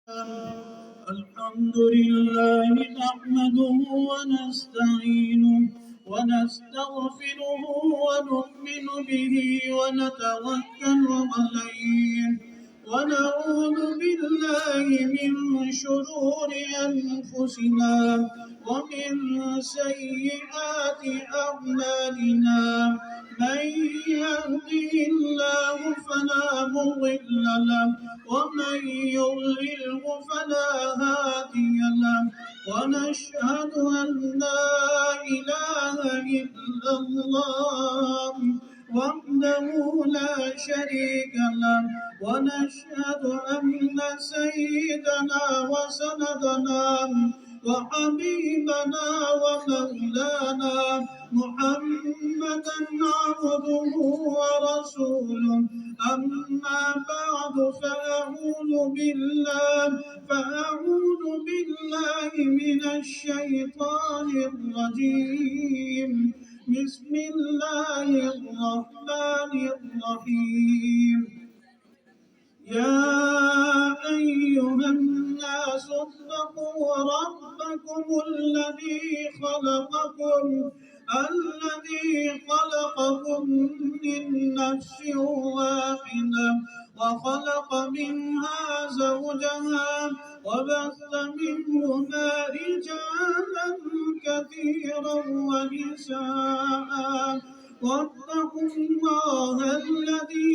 الحمد لله نحمده ونستعينه ونستغفره ونؤمن به ونتوكل عليه ونعوذ بالله من شرور أنفسنا ومن سيئات أعمالنا من يهده الله فلا مضل له ومن يضلله فلا هادي له ونشهد أن لا إله إلا الله وحده لا شريك له ونشهد أن سيدنا وسندنا وحبيبنا ومولانا محمدا عبده ورسوله أما بعد فأعوذ بالله من الشيطان الرجيم بسم الله الرحمن الرحيم يا أيها الناس اتقوا ربكم الذي خلقكم من نفس واحدة وخلق منها زوجها وبث منهما رجالا كثيرا ونساء واتقوا الله الذي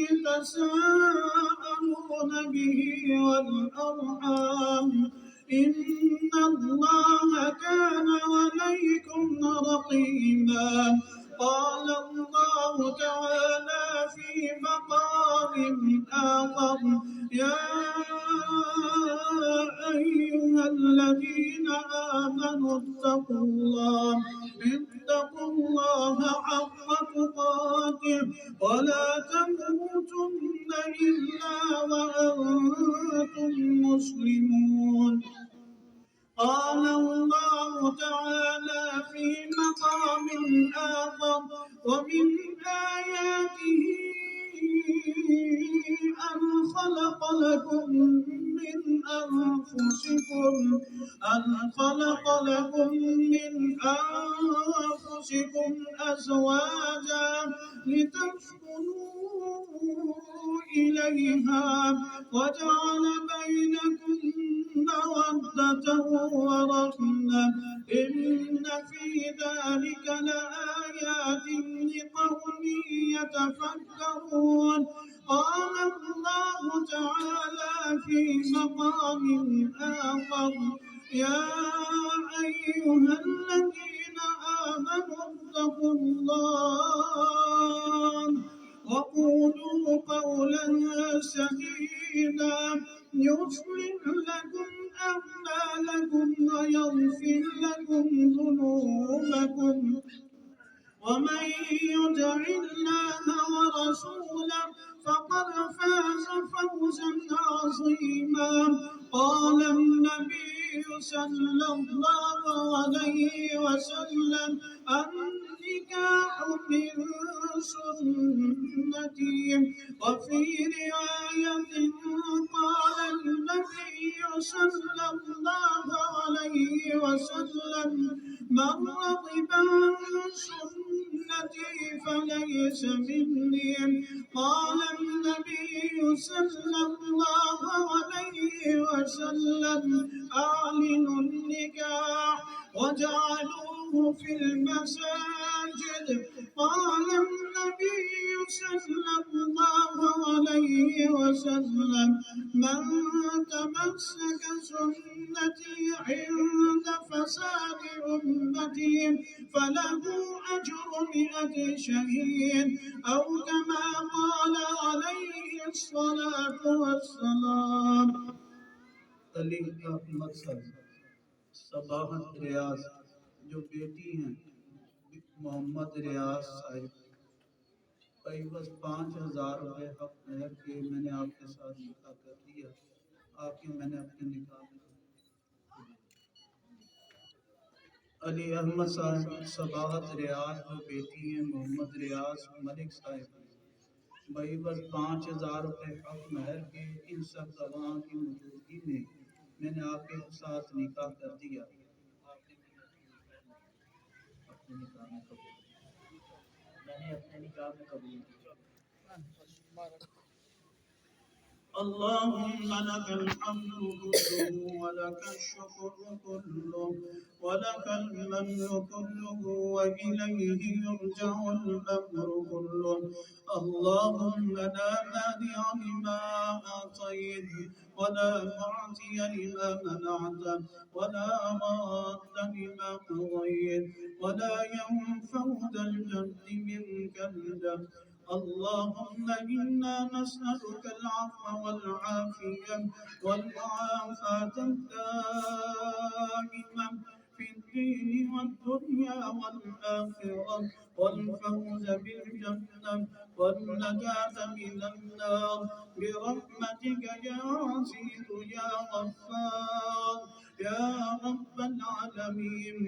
تساءلون به والأرحام إن الله كان عليكم رقيبا قال الله تعالى في مقام آخر يا أيها الذين آمنوا اتقوا الله حق تقاته ولا تموتن إلا وأنتم مسلمون قال الله تعالى في مقام آخر ومن آياته أن خلق لكم من أنفسكم أزواجا لتسكنوا إليها وجعل بينكم مودة ورحمة إن في ذلك لآيات لقوم يتفكرون قال الله تعالى في مقام آخر يا أيها الذين آمنوا اتقوا الله وقولوا قولا سديدا يصلح لكم أعمالكم ويغفر لكم ذنوبكم ومن يطع الله ورسوله فقد فاز فوزا عظيما قال النبي صلى الله عليه وسلم النكاح من سنتي وفي رواية قال النبي صلى الله عليه وسلم من رغب عن سنتي فليس مني قال النبي صلى الله عليه وسلم أعلنوا النكاح وجعلوه في المساجد قال النبي صلى الله عليه وسلم من تمسك سنتي عند فساد أمتي فله أجر 100 شهيد أو كما قال عليه الصلاة والسلام अली अहमद सबाहत रियाज जो बेटी हैं मोहम्मद रियाज साहिब भाई बस 5,000 रुपये हक महर के मैंने आपके साथ निकाह कर दिया आपके मैंने अपने निकाह अली अहमद साहब सबाहत रियाज जो बेटी हैं मोहम्मद रियाज मलिक साहिब भाई बस 5,000 रुपये हक महर के इन सब गवाह की मौजूदगी में मैंने आपके साथ निकाह कर दिया, अपने निकाह में कबूल, मैंने अपने निकाह में कबूल किया। اللهم لك الحمد كله ولك الشكر كله ولك المن كله وإليه يرجع الأمر كله. اللهم لا مانع لما أعطيت ولا معطي لما منعت ولا راد لما قضيت ولا ينفع ذا الجد منك الجد. اللهم إنا نسألك العفو والعافية والمعافاة الدائمة في الدين والدنيا والآخرة والفوز بالجنة والنجاة من النار برحمتك يا عزيز يا غفار يا رب العالمين.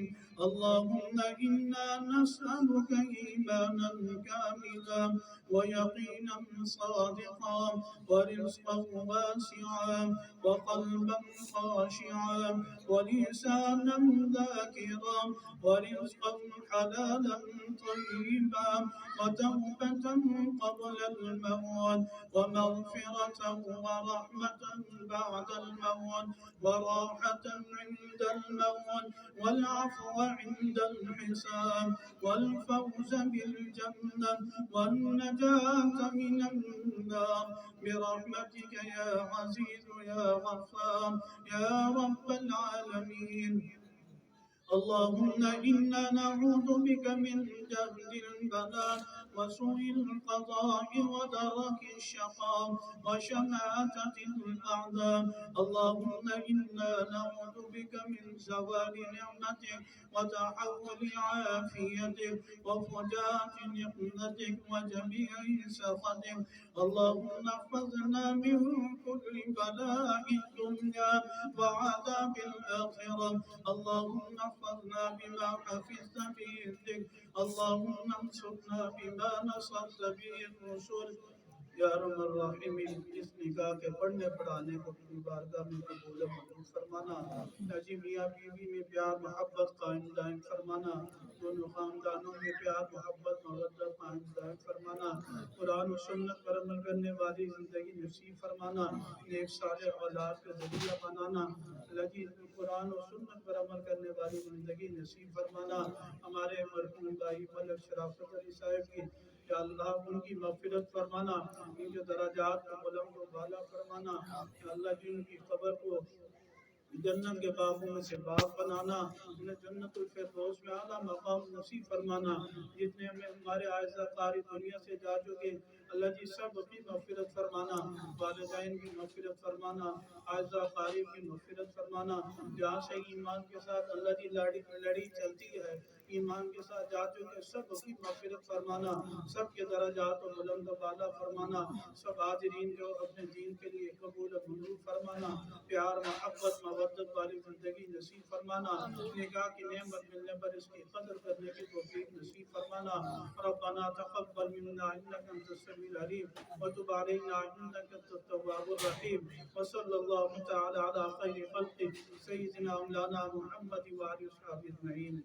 اللهم إنا نسألك إيمانا كاملا ويقينا صادقا ورزقا واسعا وقلبا خاشعا ولسانا ذاكرا ورزقا حلالا طيبا وتوبة قبل الموت ومغفرة ورحمة بعد الموت وراحة عند الموت والعفو عند الحساب والفوز بالجنة والنجاة من النار برحمتك يا عزيز يا غفار يا رب العالمين. اللهم إنا نعوذ بك من جهد البلاء وسوء القضاء ودرك الشقاء وشماتة الأعداء. اللهم إنا نعوذ بك من زوال نعمتك وتحول عافيتك وفجاءة نقمتك وجميع سخطك. اللهم احفظنا من كل بلاء الدنيا وعذاب الآخرة. اللهم احفظنا بما حفظت به الذكر. اللهم انصرنا بما نصرت به الرسل या रहमान रहीम। इस निकाह के पढ़ने पढ़ाने को अपनी बारगाह में कबूल मंजूर फरमाना। जी मियाँ बीवी में प्यार मोहब्बत कायम दायम फरमाना। दोनों खानदानों में प्यार मोहब्बत मवद्दत कायम दायम फरमाना। कुरान और सुन्नत पर अमल करने वाली जिंदगी नसीब फरमाना। नेक साले औलाद का जरिया बनाना। अल्लाह जी कुरान और सुन्नत पर अमल करने वाली जिंदगी नसीब फरमाना। हमारे मरहूम भाई मलिक शराफत अली साहब की या अल्लाह उनकी मग़फ़िरत फरमाना, उनके दराजात को बुलंद व बाला फरमाना। या अल्लाह जी उनकी क़ब्र को जन्नत के बागों में से बाग बनाना, उन्हें जन्नतुल फिरदौस में आला मकाम नसीब फरमाना। जितने हमें हमारे आयज़ा कारी दुनिया से जा चुके अल्लाह जी सब की मग़फ़िरत फरमाना, वालिदैन की मग़फ़िरत फरमाना, आयज़ा कारी की मग़फ़िरत फरमाना। जहाँ से ईमान के साथ अल्लाह जी लड़ी चलती है, ईमान के साथ जा चुके सब की मग़फ़िरत फरमाना, सब के दराजात को बुलंद बाला फरमाना। सब हाज़िरीन को अपने दीन के लिए कबूल मंजूर फरमाना। प्यार मोहब्बत मवद्दत वाली ज़िंदगी नसीब फरमाना। निकाह की नेमत मिलने पर इसकी कदर करने की तौफीक नसीब फरमाना। रब्बना तक़ब्बल मिन्ना इन्नका अंतस समीउल अलीम व तुब अलैना इन्नका अंतत तव्वाबुर रहीम व सल्लल्लाहु तआला अला खैरि खल्क़ि सय्यिदिना मौलाना मुहम्मद व आलिहि व अस्हाबिहि अजमईन।